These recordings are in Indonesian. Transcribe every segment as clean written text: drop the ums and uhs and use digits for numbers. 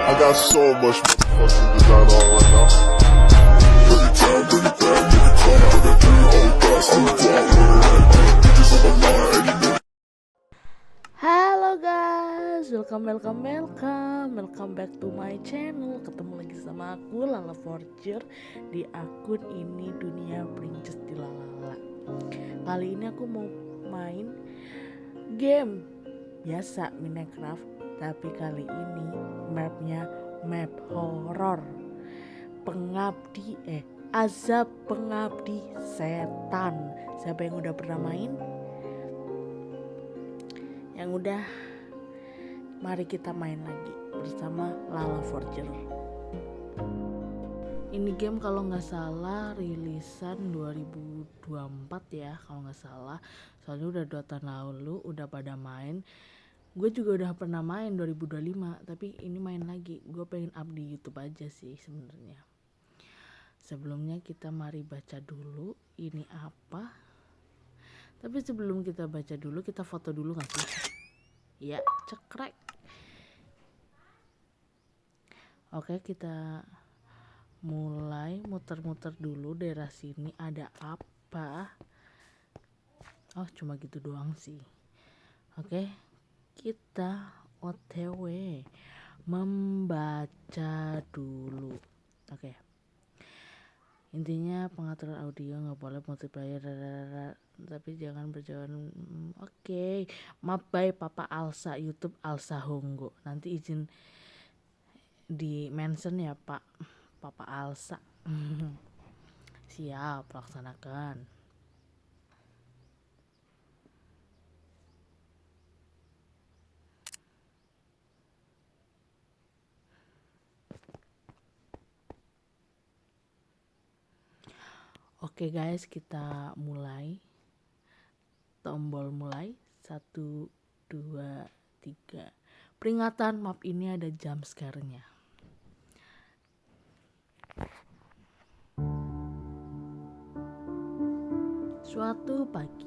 I got so much motherfucking design on right now. Bring it down, bring it down, bring it down. I got three whole thoughts on the block with it right now. Bitches on my line, and you know. Halo guys, welcome back to my channel. Ketemu lagi sama aku Lala Forger di akun ini Dunia Princess di Lalala. Kali ini aku mau main game biasa Minecraft, tapi kali ini mapnya map horror. Azab Pengabdi Setan. Siapa yang udah pernah main? Yang udah, mari kita main lagi bersama Lala Forger. Ini game kalau nggak salah rilisan 2024 ya, kalau nggak salah. Soalnya udah 2 tahun lalu udah pada main. Gue juga udah pernah main 2025, tapi ini main lagi. Gue pengen up di YouTube aja sih sebenarnya. Sebelumnya kita mari baca dulu ini apa. Tapi sebelum kita baca dulu, kita foto dulu gak sih? Ya, cekrek. Oke, kita mulai muter-muter dulu daerah sini. Ada apa? Oh, cuma gitu doang sih. Oke, kita OTW membaca dulu. Oke. Intinya pengaturan audio nggak boleh multiplayer, tapi jangan berjalan. Oke. Maaf by Papa Alsa, YouTube Alsa Honggo. Nanti izin di mention ya Pak Papa Alsa. Siap, laksanakan. Oke guys, kita mulai. Tombol mulai. 1, 2, 3. Peringatan, map ini ada jump scare-nya. Suatu pagi.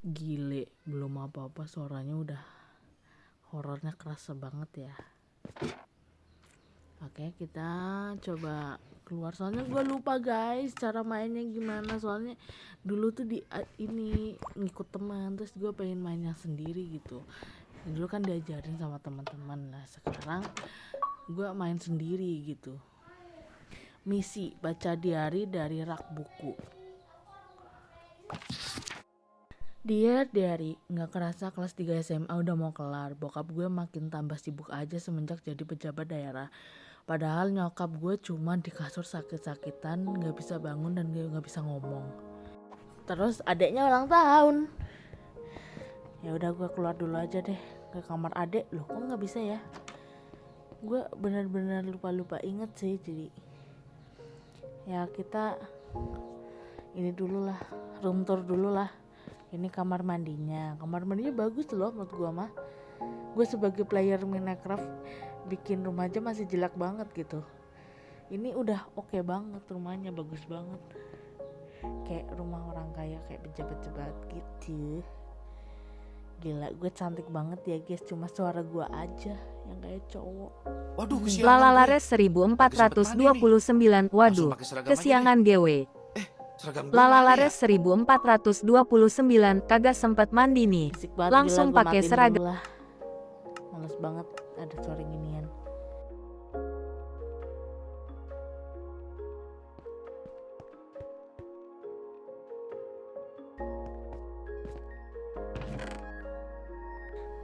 Gile, belum apa-apa suaranya udah horornya kerasa banget ya. Oke, kita coba keluar. Soalnya gue lupa guys cara mainnya gimana. Soalnya dulu tuh di ini ngikut teman, terus gue pengen mainnya sendiri gitu. Dulu kan diajarin sama teman-teman lah. Sekarang gue main sendiri gitu. Misi baca diary dari rak buku. Dear Diary, gak kerasa kelas 3 SMA udah mau kelar. Bokap gue makin tambah sibuk aja semenjak jadi pejabat daerah. Padahal nyokap gue cuma di kasur sakit-sakitan, gak bisa bangun dan gak bisa ngomong. Terus adeknya ulang tahun. Ya udah gue keluar dulu aja deh ke kamar adek. Loh kok gak bisa ya? Gue benar-benar lupa inget sih. Jadi ya kita ini dulu lah, room tour dulu lah. Ini kamar mandinya bagus loh menurut gue mah. Gue sebagai player Minecraft bikin rumah aja masih jelek banget gitu. Ini udah oke banget, rumahnya bagus banget. Kayak rumah orang kaya, kayak pejabat-pejabat gitu. Gila, gue cantik banget ya guys, cuma suara gue aja yang kayak cowok. Waduh, kesiangan. Lalalares 1429. Waduh, kesiangan GW. Lalalares 1429 kagak sempet mandi nih. Langsung pakai seragam. Males banget ada suara ginian.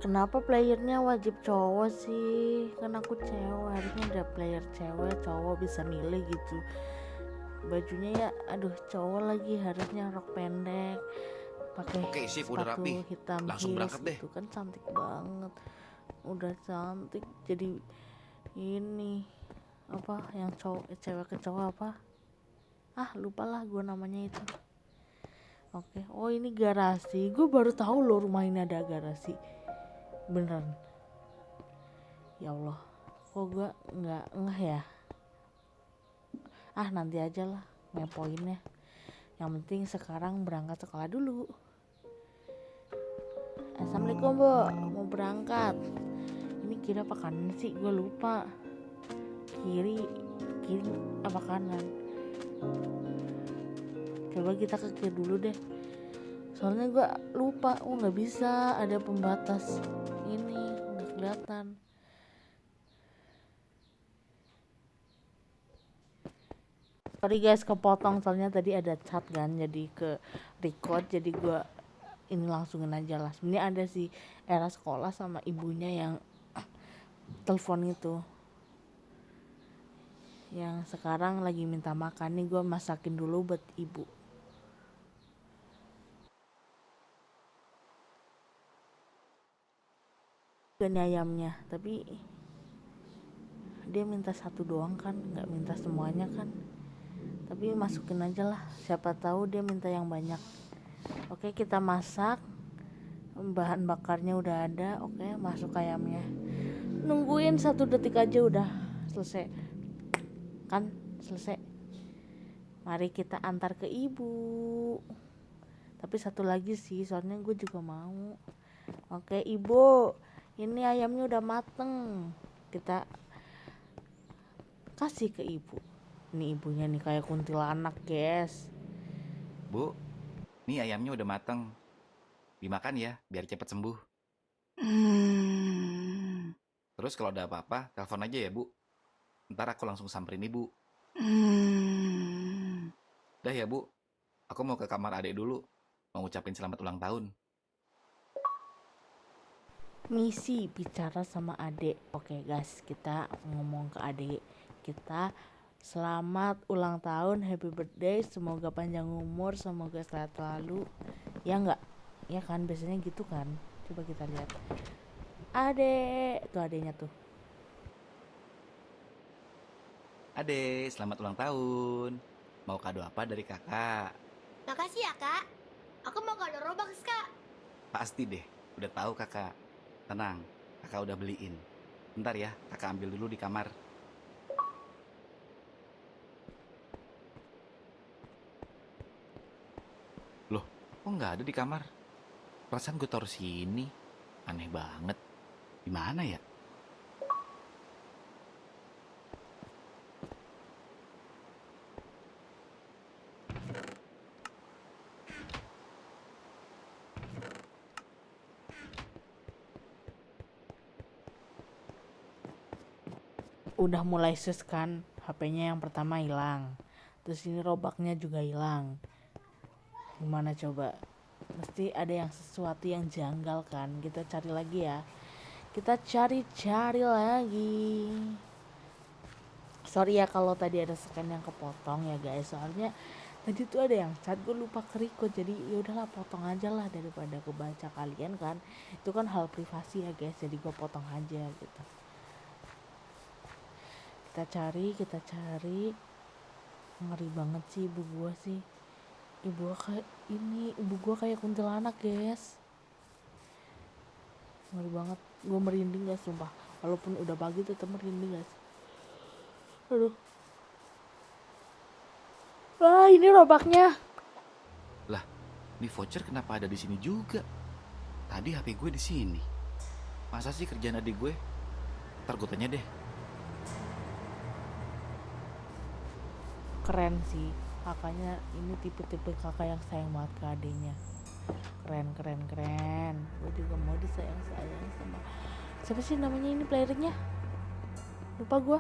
Kenapa playernya wajib cowok sih? Kan aku cewek, harusnya ada player cewek, cowok bisa milih gitu. Bajunya ya aduh cowok lagi, harusnya rok pendek pakai sepatu hitam heels gitu kan, cantik banget. Udah cantik jadi ini apa yang cowok cewek ke cowok apa, lupa lah gue namanya itu. Oke. Oh ini garasi, gue baru tahu loh rumah ini ada garasi beneran. Ya Allah, kok gue nggak ngeh ya. Nanti aja lah ngepoinnya. Yang penting sekarang berangkat sekolah dulu. Assalamualaikum Bu, mau berangkat. Ini kiri apa kanan sih? Gue lupa. Kiri apa kanan? Coba kita ke kiri dulu deh. Soalnya gue lupa. Nggak bisa, ada pembatas ini, nggak kelihatan. Sorry guys, kepotong soalnya tadi ada chat kan, jadi ke record, jadi gue ini langsungin aja lah. Sebenarnya ada si Era sekolah sama ibunya yang telepon itu, yang sekarang lagi minta makan nih. Gue masakin dulu buat ibu. Dan ayamnya, tapi dia minta satu doang kan, nggak minta semuanya kan. Tapi masukin aja lah, siapa tahu dia minta yang banyak. Oke, kita masak. Bahan bakarnya udah ada. Oke, masuk ayamnya. Nungguin 1 detik aja udah selesai. Kan selesai. Mari kita antar ke ibu. Tapi satu lagi sih, soalnya gue juga mau. Oke ibu, ini ayamnya udah mateng. Kita kasih ke ibu. Ini ibunya nih kayak kuntilanak guys. Bu, nih ayamnya udah mateng. Dimakan ya, biar cepet sembuh. Terus kalau ada apa-apa, telepon aja ya Bu. Ntar aku langsung samperin Ibu. Dah ya Bu, aku mau ke kamar adek dulu. Mau ngucapin selamat ulang tahun. Misi bicara sama adek. Oke guys, kita ngomong ke adek kita. Selamat ulang tahun, happy birthday, semoga panjang umur, semoga sehat selalu. Ya enggak? Ya kan, biasanya gitu kan. Coba kita lihat. Adek, tuh adeknya tuh. Adek, selamat ulang tahun. Mau kado apa dari kakak? Makasih ya kak. Aku mau kado Robux kak. Pasti deh, udah tahu kakak. Tenang, kakak udah beliin. Bentar ya, kakak ambil dulu di kamar. Loh, kok nggak ada di kamar? Perasaan gue taruh sini. Aneh banget. Di mana ya? Udah mulai sus kan, HP-nya yang pertama hilang. Terus ini robaknya juga hilang. Gimana coba? Mesti ada yang sesuatu yang janggal kan. Kita cari lagi ya. Kita cari lagi. Sorry ya kalau tadi ada scan yang kepotong ya guys. Soalnya tadi tuh ada yang chat, gue lupa ke-record. Jadi ya udahlah, potong aja lah daripada kebaca kalian kan. Itu kan hal privasi ya guys. Jadi gue potong aja gitu. Kita cari. Ngeri banget sih ibu gua sih. Ibu gua kayak kuntilanak guys. Ngeri banget. Gua merinding guys sumpah. Walaupun udah pagi tetap merinding guys. Aduh. Wah, ini robaknya. Lah, ini voucher kenapa ada di sini juga? Tadi HP gue di sini. Masa sih kerjaan adik gue? Ntar gue tanya deh. Keren sih. Kakaknya ini tipe-tipe kakak yang sayang banget ke adiknya. Keren. Gue juga mau disayang sama. Siapa sih namanya ini playernya? Lupa gue.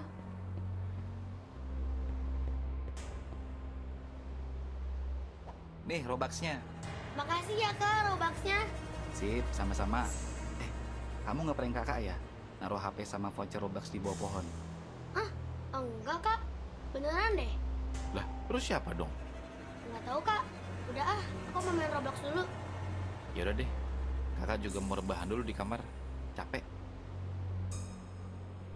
Nih Robuxnya. Makasih ya kak Robuxnya. Sip, sama-sama. Kamu nggak prank kakak ya? Naruh HP sama voucher Robux di bawah pohon. Enggak kak. Beneran deh. Lah, terus siapa dong? Nggak tahu kak. Udah aku mau main Roblox dulu. Ya udah deh. Kakak juga mau rebahan dulu di kamar. Capek.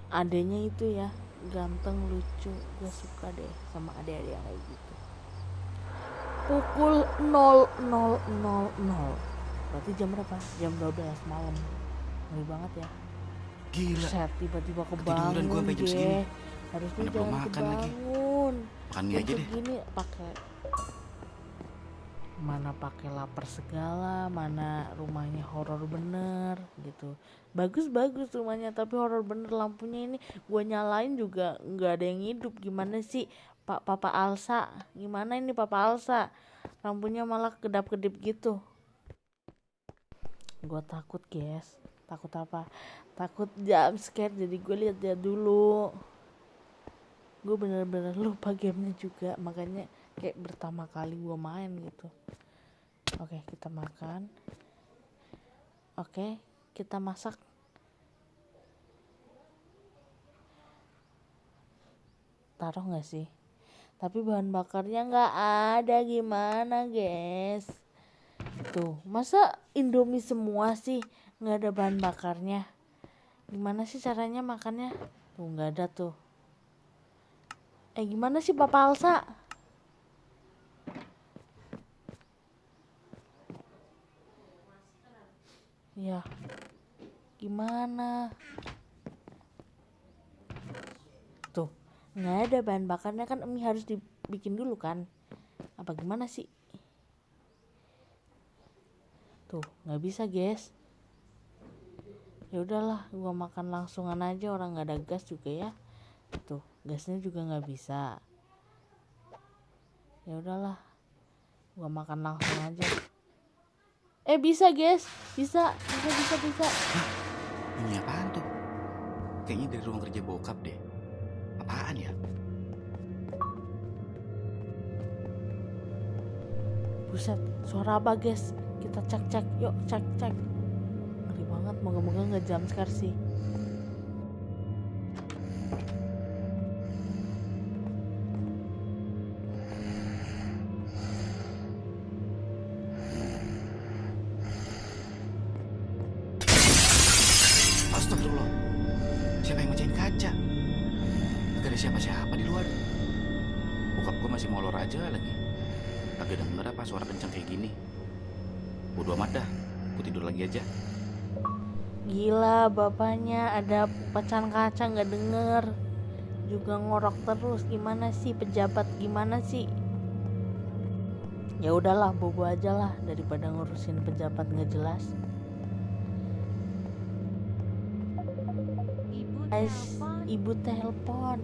Adenya itu ya ganteng, lucu. Gue suka deh sama adik-adik yang kayak gitu. Pukul 00.00. Berarti jam berapa? Jam 12 malam. Ngeri banget ya. Gila. Set, tiba-tiba Ketiduran kebangun gua sampai jam segini. deh. Harusnya Mana belum jangan makan lagi. kebangun. makan mie aja Itu deh. gini pakai mana pakai lapar segala, mana rumahnya horor bener gitu. Bagus rumahnya tapi horor bener, lampunya ini gua nyalain juga nggak ada yang hidup. Gimana sih Papa Alsa, gimana ini Papa Alsa, lampunya malah kedap-kedip gitu. Gua takut guys. Takut apa? Takut jump scare, jadi gue lihat dulu. Gue bener-bener lupa gamenya juga, makanya kayak pertama kali gue main gitu. Oke, kita makan. Oke, kita masak. Taruh nggak sih? Tapi bahan bakarnya nggak ada, gimana guys? Tuh, masa Indomie semua sih nggak ada bahan bakarnya? Gimana sih caranya makannya? Tuh nggak ada tuh. Gimana sih Papa Alsa? Ya, gimana? Tuh, nggak ada bahan bakarnya kan, mie harus dibikin dulu kan? Apa gimana sih? Tuh, nggak bisa guys. Ya udahlah, gua makan langsungan aja, orang nggak ada gas juga ya. Tuh, gasnya juga nggak bisa. Ya udahlah, gua makan langsung aja. Bisa guys, bisa. Bunyi apaan tuh? Kayaknya dari ruang kerja bokap deh. Apaan ya? Buset, suara apa guys? Kita cek, yuk cek. Ngeri banget, moga-moga nggak jump scare sih. Astagfirullah. Siapa yang mecahin kaca? Gak ada siapa-siapa di luar. Bokap gue masih molor aja lagi. Kagak denger apa suara kencang kayak gini. Bodo amat dah, gue tidur lagi aja. Gila, bapaknya ada pecahan kaca nggak denger. Juga ngorok terus. Gimana sih pejabat, gimana sih? Ya udahlah, bobo aja lah daripada ngurusin pejabat nggak jelas. Ibu telepon.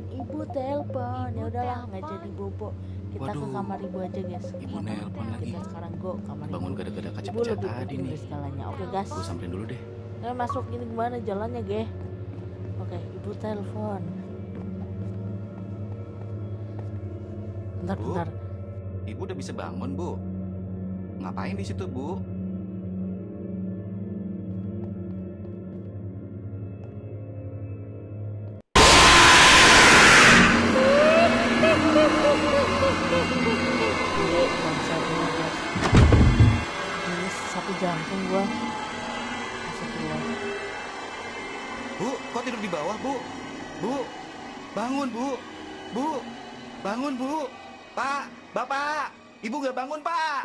Ya udahlah, nggak jadi bobo. Kita ke Waduh. kamar ibu aja guys. Ibu Gimana? nelpon lagi. Kita sekarang go kamar Bangun ibu. gara-gara kaca Ibu pecah lebih tadi penting nih. dari segalanya. Oke guys. Gue samperin dulu deh. Masuk ini gimana jalannya, Ge? Oke, ibu telepon. Bu? Bentar. Ibu udah bisa bangun, Bu? Ngapain di situ, Bu? Bangsatnya, guys. Ini sapu jantung gua. Astagfirullah. Bu, kok tidur di bawah, Bu? Bu, bangun, Bu. Bu, bangun, Bu. Pak, Bapak, Ibu gak bangun, Pak.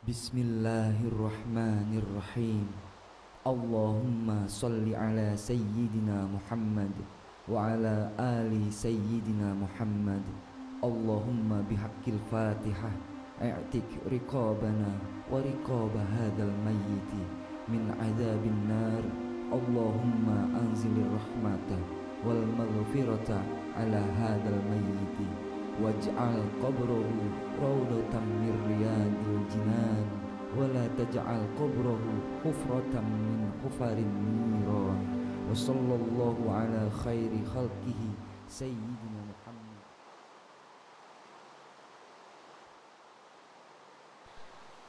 Bismillahirrahmanirrahim. Allahumma salli ala Sayyidina Muhammad wa ala ali Sayyidina Muhammad. Allahumma bihaqqil Fatihah i'tik riqabana wa riqaba hadzal mayyiti min adzabin nar. Allahumma anzilir rahmata wal maghfirata ala hadzal mayyiti waj'al qabrahu rawdatan min riyadil jinan wala taj'al qabrahu hufratan min hufarin niran. Wa sallallahu ala khairi khalqihi sayyidina Muhammad.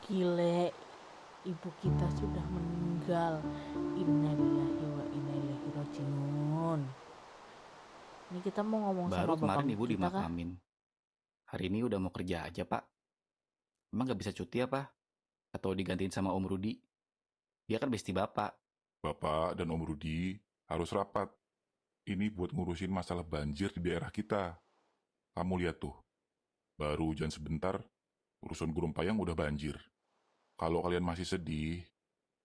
Gile, ibu kita sudah meninggal. Innalillahi wa inna ilaihi rajiun. Ini kita mau ngomong Baru sama kemarin bapak Ibu kita kah? dimakamin. Hari ini udah mau kerja aja, Pak. Emang gak bisa cuti apa? Atau digantiin sama Om Rudi? Dia kan besti Bapak. Bapak dan Om Rudi harus rapat. Ini buat ngurusin masalah banjir di daerah kita. Kamu lihat tuh, baru hujan sebentar, urusan Gunung Payang udah banjir. Kalau kalian masih sedih,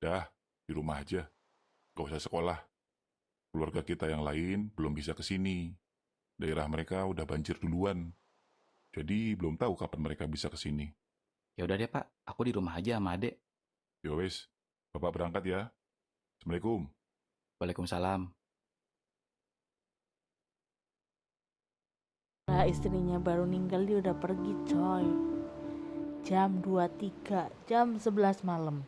dah di rumah aja. Gak usah sekolah. keluarga kita yang lain belum bisa ke sini. Daerah mereka udah banjir duluan. Jadi belum tahu kapan mereka bisa ke sini. Ya udah deh Pak, aku di rumah aja sama adek. Ya wes, Bapak berangkat ya. Assalamualaikum. Waalaikumsalam. Lah istrinya baru ninggal dia udah pergi coy. Jam 23, jam 11 malam.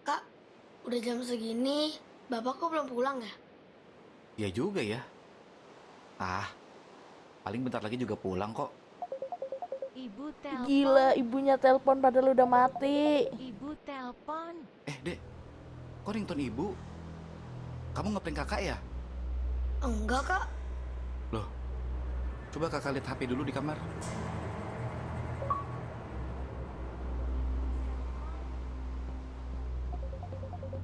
Kak, udah jam segini, bapak kok belum pulang ya? Ya juga ya. Paling bentar lagi juga pulang kok. Ibu telepon. Gila, ibunya telepon padahal udah mati. Ibu telepon. Dek, kok ringtone ibu? Kamu ngeprank kakak ya? Enggak, Kak. Loh, coba kakak lihat HP dulu di kamar.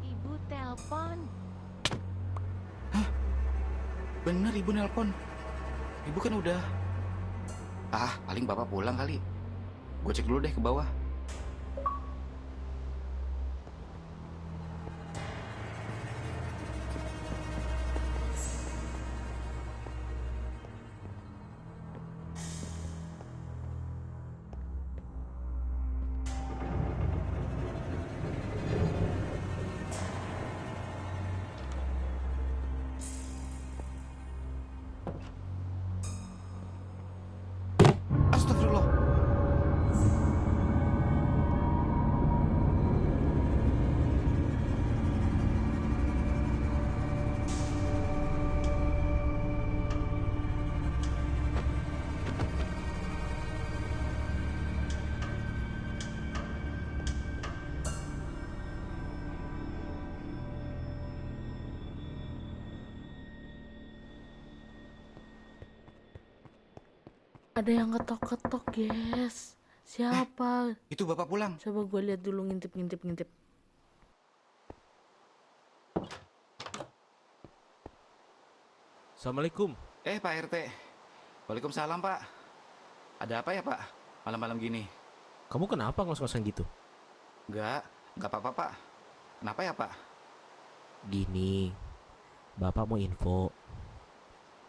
Ibu telepon. Bener ibu nelpon. Ibu kan udah. Paling bapak pulang kali. Gue cek dulu deh ke bawah. Astagfirullah. Ada yang ketok-ketok, guys. Siapa? Itu bapak pulang. Coba gue lihat dulu, ngintip. Assalamualaikum. Pak RT. Waalaikumsalam Pak. Ada apa ya Pak? Malam-malam gini. Kamu kenapa ngos-ngosan gitu? Enggak apa-apa Pak. Kenapa ya Pak? Gini, Bapak mau info.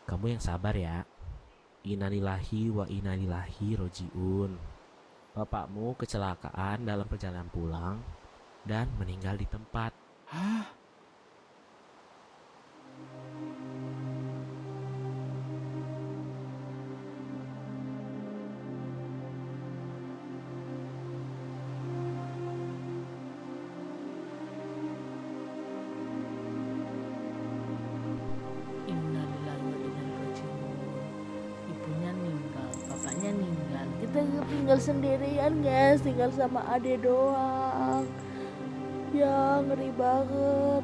Kamu yang sabar ya. Innalillahi wa innalillahi rojiun. Bapakmu kecelakaan dalam perjalanan pulang dan meninggal di tempat. Hah? Innalillahi wa inna ilaihi raji'un. Ibunya ninggal, bapaknya ninggal. Kita tinggal sendirian, guys. Tinggal sama ade doang. Ya, ngeri banget.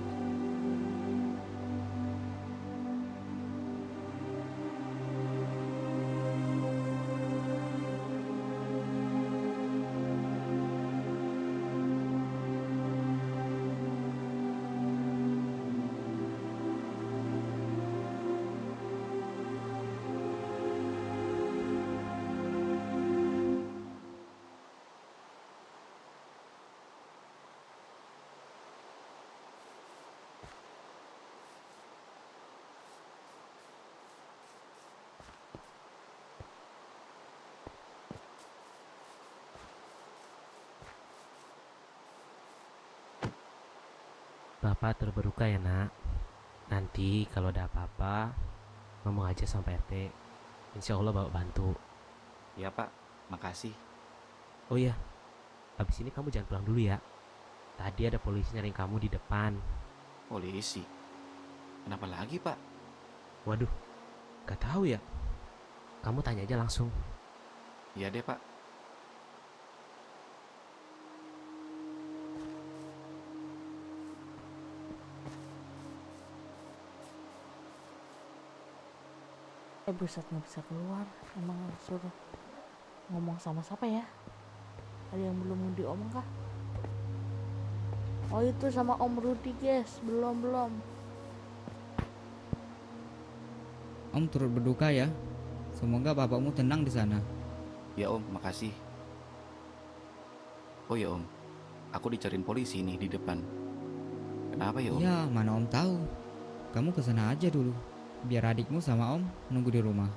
Bapak terberduka ya nak. Nanti kalau ada apa-apa, ngomong aja sama Pak RT. Insya Allah Bapak bantu. Ya Pak, makasih. Oh iya, habis ini kamu jangan pulang dulu ya. Tadi ada polisi nyariin kamu di depan. Polisi? Kenapa lagi Pak? Waduh, gak tahu ya. Kamu tanya aja langsung. Iya deh Pak. Buset, nggak bisa keluar. Emang suruh ngomong sama siapa ya? Ada yang belum diomong kah? Oh, itu sama Om Rudi, guys. Belum. Om turut berduka ya. Semoga bapakmu tenang di sana. Ya Om, makasih. Oh ya Om, aku dicariin polisi nih di depan. Kenapa ya Om? Ya, mana Om tahu. Kamu ke sana aja dulu. Biar adikmu sama Om nunggu di rumah.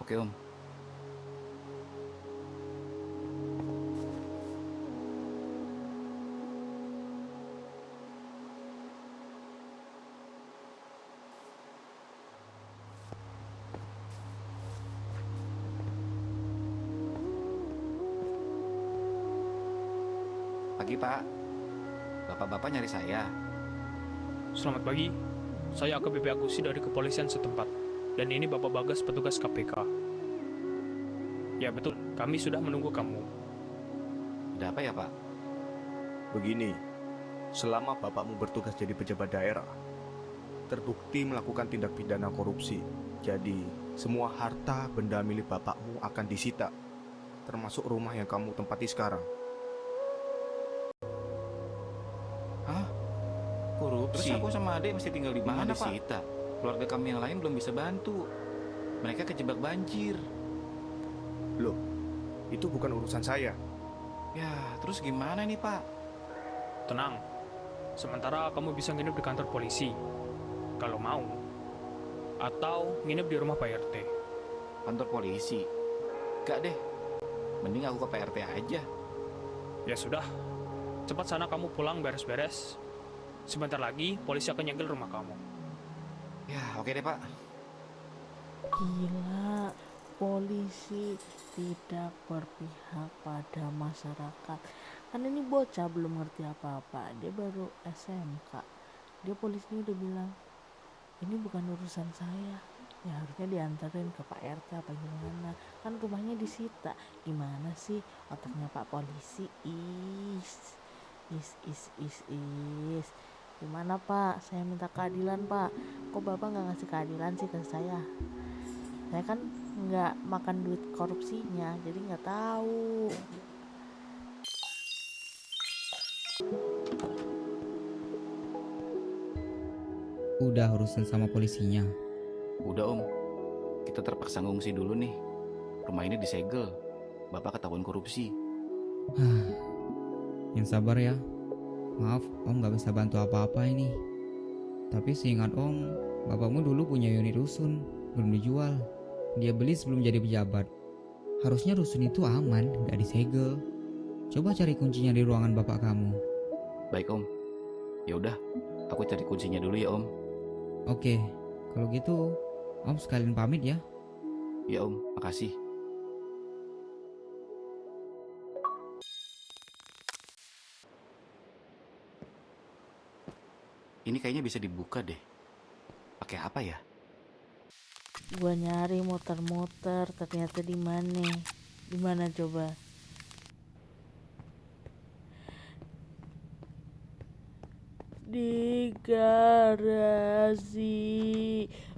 Oke Om. Pagi Pak, bapak-bapak nyari saya. Selamat pagi, saya AKBP Agusi dari kepolisian setempat. Dan ini Bapak Bagas, petugas KPK. Ya betul, kami sudah menunggu kamu. Ada apa ya Pak? Begini, selama bapakmu bertugas jadi pejabat daerah, terbukti melakukan tindak pidana korupsi. Jadi, semua harta benda milik bapakmu akan disita, termasuk rumah yang kamu tempati sekarang. Hah? Korupsi? Terus aku sama adik mesti tinggal di mana Pak? disita? Keluarga kami yang lain belum bisa bantu. Mereka kejebak banjir. Loh, itu bukan urusan saya. Ya, terus gimana nih Pak? Tenang, sementara kamu bisa nginep di kantor polisi, kalau mau. Atau nginep di rumah Pak RT. Kantor polisi? Gak deh, mending aku ke PRT aja. Ya sudah, cepat sana kamu pulang beres-beres. Sebentar lagi polisi akan nyegel rumah kamu. Ya, oke deh Pak. Gila, polisi tidak berpihak pada masyarakat. Kan ini bocah belum ngerti apa-apa, dia baru SMK. Dia polisinya udah bilang, ini bukan urusan saya. Ya harusnya diantarin ke Pak RT apa gimana. Kan rumahnya disita. Gimana sih otaknya Pak polisi? Is. Gimana Pak? Saya minta keadilan Pak. Kok Bapak nggak ngasih keadilan sih ke saya? Saya kan nggak makan duit korupsinya, jadi nggak tahu. Udah urusan sama polisinya. Udah Om, kita terpaksa ngungsi dulu nih. Rumah ini disegel. Bapak ketahuan korupsi. Yang sabar ya. Maaf, Om gak bisa bantu apa-apa ini. Tapi seingat Om, bapakmu dulu punya unit rusun, belum dijual. Dia beli sebelum jadi pejabat. Harusnya rusun itu aman, gak disegel. Coba cari kuncinya di ruangan bapak kamu. Baik Om. Ya udah, aku cari kuncinya dulu ya Om. Oke, kalau gitu Om sekalian pamit ya. Ya Om, makasih. Ini kayaknya bisa dibuka deh. Pakai apa ya? Gua nyari muter-muter, ternyata di mana? Di mana coba? Di garasi.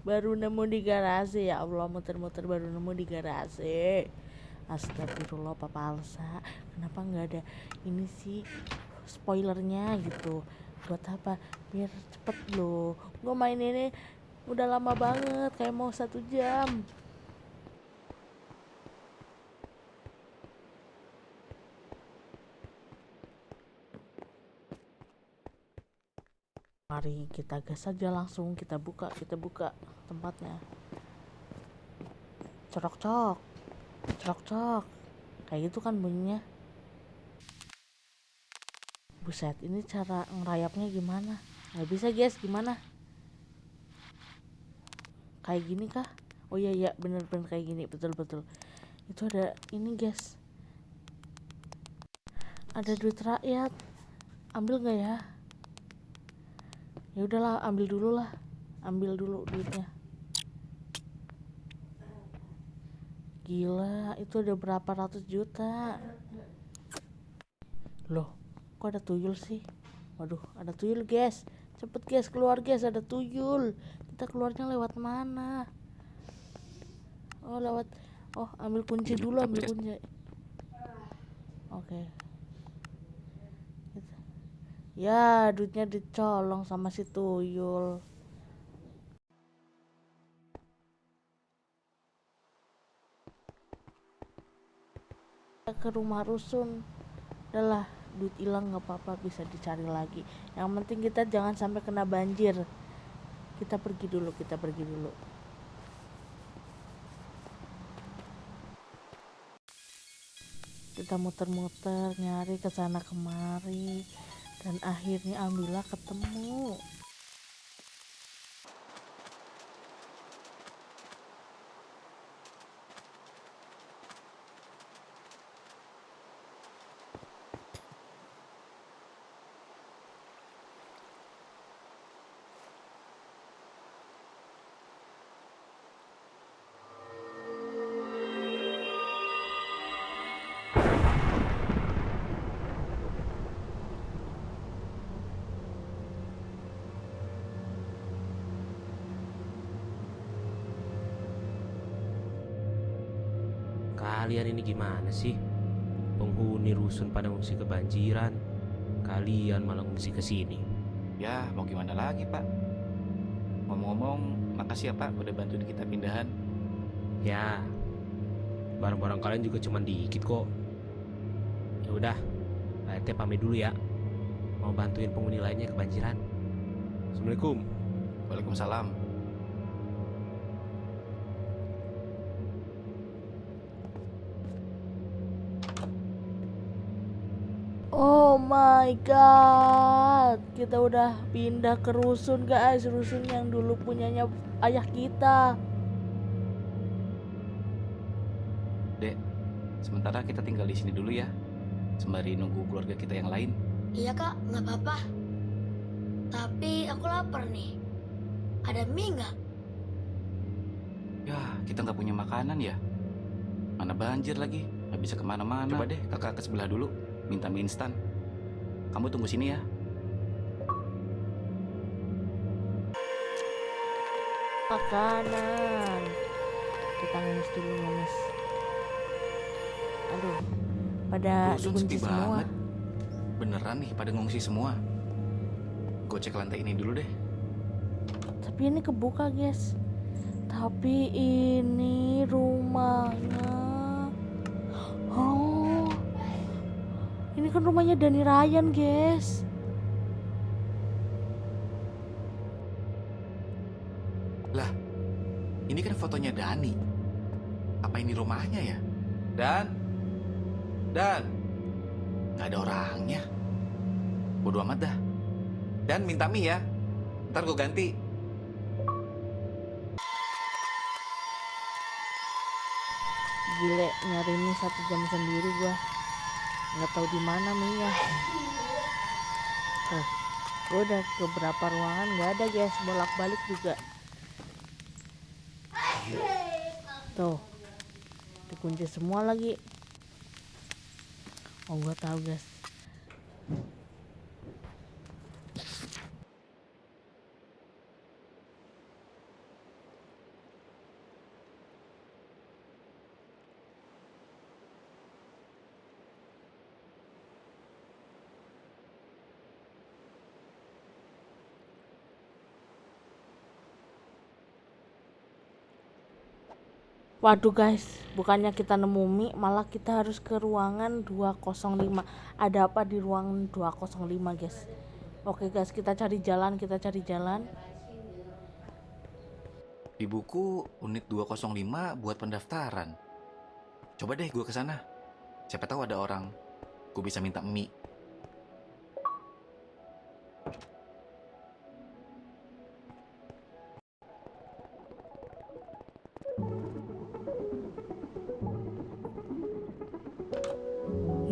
Baru nemu di garasi, ya Allah, muter-muter baru nemu di garasi. Astagfirullah, Papa Alsa. Kenapa nggak ada ini sih spoilernya gitu? Buat apa? Biar cepet loh. Gue main ini udah lama banget, kayak mau 1 jam. Mari kita gas aja langsung, kita buka tempatnya. Cerok-cok, cerok-cok, kayak gitu kan bunyinya. Buset, ini cara ngerayapnya gimana? Nggak bisa guys, gimana? Kayak gini kah? Oh iya bener-bener kayak gini, betul. Itu ada ini guys, ada duit rakyat. Ambil nggak ya? Ya udahlah, ambil dulu duitnya. Gila, itu ada berapa ratus juta. Loh, kok ada tuyul sih? Waduh, ada tuyul guys. Cepet guys, keluar guys, ada tuyul. Kita keluarnya lewat mana? Ambil kunci dulu, ambil kunci. Oke. Ya, duitnya dicolong sama si tuyul. ke rumah rusun. Udahlah, duit hilang nggak apa-apa, bisa dicari lagi. Yang penting kita jangan sampai kena banjir. Kita pergi dulu. Kita muter-muter nyari ke sana kemari dan akhirnya alhamdulillah ketemu. Kalian ini gimana sih? Penghuni rusun pada ngungsi kebanjiran, kalian malah ngungsi ke sini. Ya, mau gimana lagi, Pak? Ngomong-ngomong, makasih ya, Pak, udah bantuin kita pindahan. Ya, barang-barang kalian juga cuma dikit kok. Ya udah, Pak RT pamit dulu ya. Mau bantuin penghuni lainnya kebanjiran. Assalamualaikum. Waalaikumsalam. Oh my god, kita udah pindah ke rusun guys, rusun yang dulu punyanya ayah kita. Dek, sementara kita tinggal di sini dulu ya, sembari nunggu keluarga kita yang lain. Iya kak, nggak apa-apa. Tapi aku lapar nih. Ada mie nggak? Ya, kita nggak punya makanan ya. Mana banjir lagi, nggak bisa kemana-mana. Coba deh kakak ke sebelah dulu, minta mie instan. Kamu tunggu sini ya. Makanan. Kita ngemis dulu, ngemis. Aduh, pada Rusun dikunci sepi semua. banget. Beneran nih pada ngungsi semua. Gue cek lantai ini dulu deh. Tapi ini kebuka guys. Tapi ini rumahnya. Oh, ini kan rumahnya Dani Ryan guys. Lah, ini kan fotonya Dani. Apa ini rumahnya ya? Dan, nggak ada orangnya. Bodo amat dah. Dan minta mie ya. Ntar gue ganti. Gile, nyari mie 1 jam sendiri gua. Nggak tahu di mana mie-nya. Gua udah ke beberapa ruangan nggak ada guys, bolak-balik juga. Tuh, dikunci semua lagi. Oh, gua tahu guys. Waduh guys, bukannya kita nemu mie, malah kita harus ke ruangan 205. Ada apa di ruangan 205 guys? Oke guys, kita cari jalan. Di buku unit 205 buat pendaftaran. Coba deh gue kesana. Siapa tahu ada orang. Gue bisa minta mie.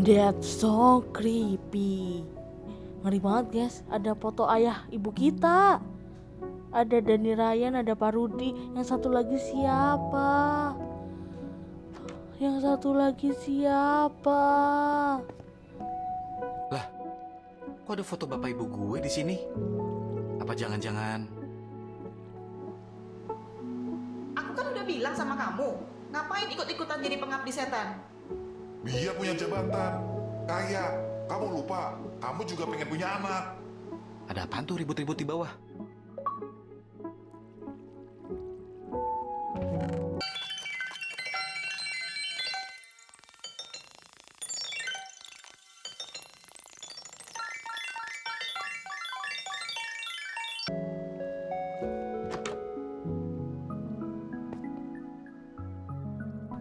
That's so creepy. Ngeri banget guys, ada foto ayah ibu kita. Ada Dani Ryan, ada Pak Rudi. Yang satu lagi siapa? Lah, kok ada foto bapak ibu gue di sini? Apa jangan-jangan? Aku kan udah bilang sama kamu, ngapain ikut-ikutan jadi pengabdi setan? Dia punya jabatan, kaya. Kamu lupa, kamu juga pengen punya anak. Ada apaan tuh ribut-ribut di bawah?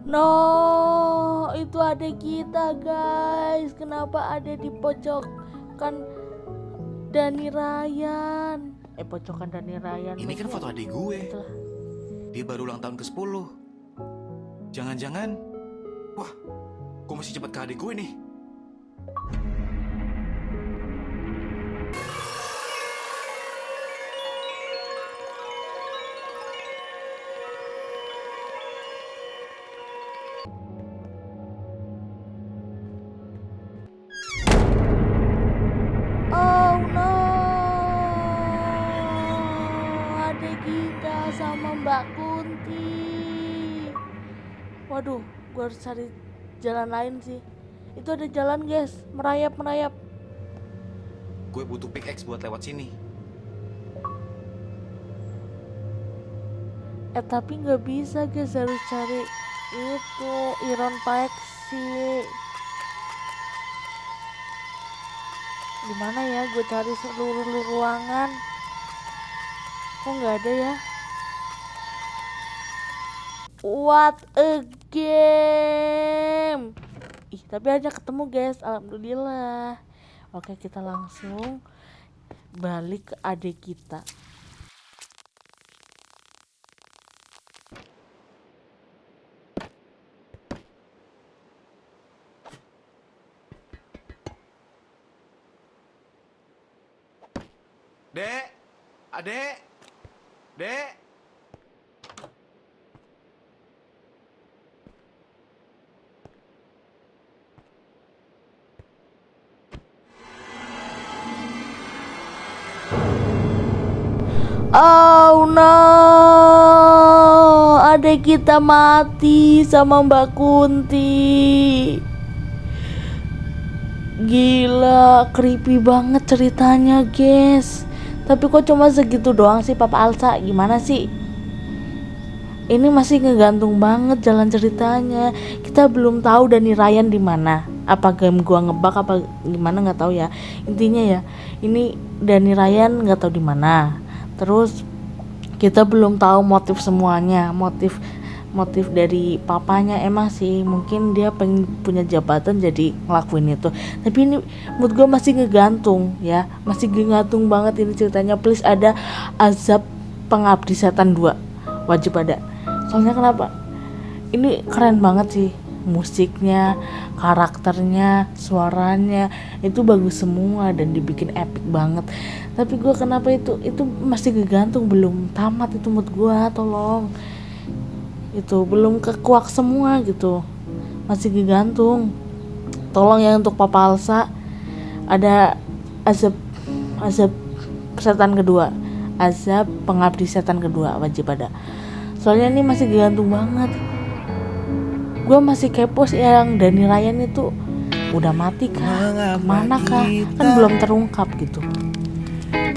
No, itu adik kita guys. Kenapa ada di pojokan Dani Ryan? Pojokan Dani Ryan. Ini kan foto adik gue. Itulah. Dia baru ulang tahun ke-10. Jangan-jangan, wah, gue mesti cepet ke adik gue nih. Oh no, adik kita sama Mbak Kunti. Waduh, gue harus cari jalan lain sih. Itu ada jalan guys, merayap. Gue butuh pickaxe buat lewat sini. Tapi nggak bisa guys, harus cari itu iron pixie. Gimana ya, gue cari seluruh ruangan. Kok nggak ada ya? What a game. Tapi aja ketemu guys, alhamdulillah. Oke, kita langsung balik ke adik kita. Dek, adek, dek. Oh no, adik kita mati sama Mbak Kunti. Gila, creepy banget ceritanya guys. Tapi kok cuma segitu doang sih Papa Alsa? Gimana sih? Ini masih ngegantung banget jalan ceritanya. Kita belum tahu Dani Ryan di mana. Apa game gua ngebak apa gimana nggak tahu ya. Intinya ya, ini Dani Ryan nggak tahu di mana. Terus kita belum tahu motif semuanya. Motif dari papanya emang sih mungkin dia pengen punya jabatan jadi ngelakuin itu. Tapi ini mood gue masih ngegantung ya, masih ngegantung banget ini ceritanya. Please ada Azab Pengabdi Setan 2, wajib ada. Soalnya kenapa? Ini keren banget sih, musiknya, karakternya, suaranya itu bagus semua dan dibikin epic banget. Tapi gue kenapa itu masih ngegantung, belum tamat itu mood gue, tolong. Itu belum kekuak semua gitu, masih digantung. Tolong ya untuk Papa Alsa, ada azab setan kedua, Azab Pengabdi Setan kedua, wajib ada. Soalnya ini masih digantung banget. Gue masih kepo sih yang Dani Ryan itu udah mati kah, kemana kah, kan belum terungkap gitu.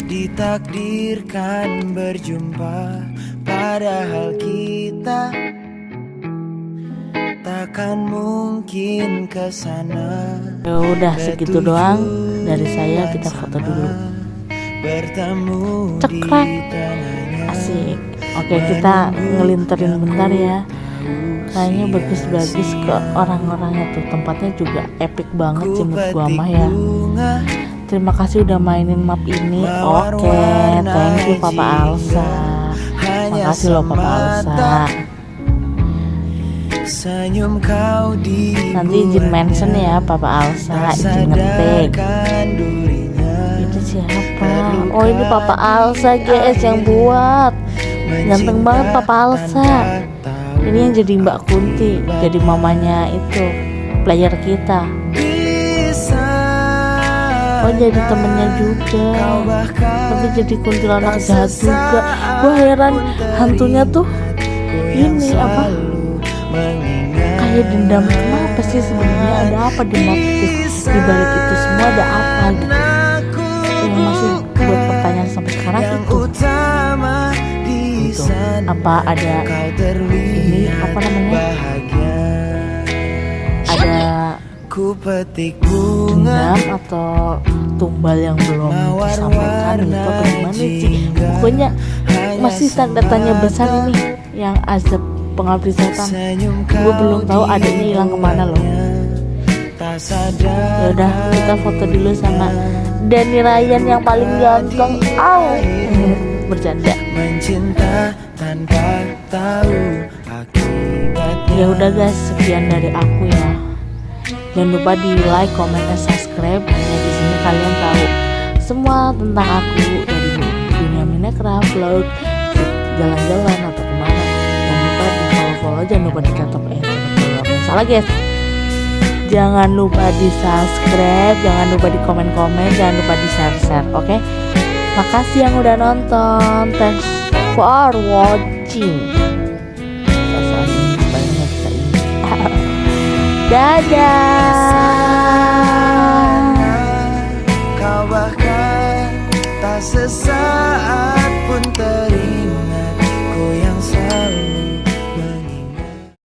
Ditakdirkan berjumpa, padahal kita takkan mungkin kesana. Ya udah segitu doang dari saya, kita foto dulu. Cekrek, asik. Oke, kita ngelinterin bentar ya. Kayaknya bagus-bagus ke orang-orangnya tuh, tempatnya juga epic banget sih menurut gua mah ya. Terima kasih udah mainin map ini. Oke, thank you Papa Alsa. Makasih loh Papa Alsa. Nanti izin mention ya Papa Alsa, izin ngetik. Itu siapa? Oh ini Papa Alsa guys yang buat. Ganteng banget Papa Alsa. Ini yang jadi Mbak Kunti, jadi mamanya itu player kita. Oh jadi temennya juga, tapi jadi kuntilanak jahat juga. Gue heran hantunya tuh ini apa? Kayak dendam, kenapa sih sebenarnya, ada apa di motif di balik itu semua, ada apa gitu? Yang masih buat pertanyaan sampai sekarang itu apa ada ini apa namanya? Ada dendam atau tumbal yang belum disampaikan gitu apa gimana sih? Pokoknya masih tanda tanya besar ini yang Azab pengabdi setan. Gue belum tahu adiknya hilang kemana loh. Ya udah, kita foto dulu sama Dani Ryan yang paling ganteng. Bercanda. Mencinta tanpa tahu akibatnya. Ya udah guys, sekian dari aku ya. Jangan lupa di like, comment, dan subscribe. Hanya di sini kalian tahu semua tentang aku dari dunia Minecraft, vlog, jalan-jalan atau kemana. Jangan lupa di follow, jangan lupa di ketok salah guys. Jangan lupa di subscribe, jangan lupa di komen-komen, jangan lupa di share-share, oke? Makasih yang udah nonton. Thanks for watching. Dadah. Kau bahkan tak sesaat pun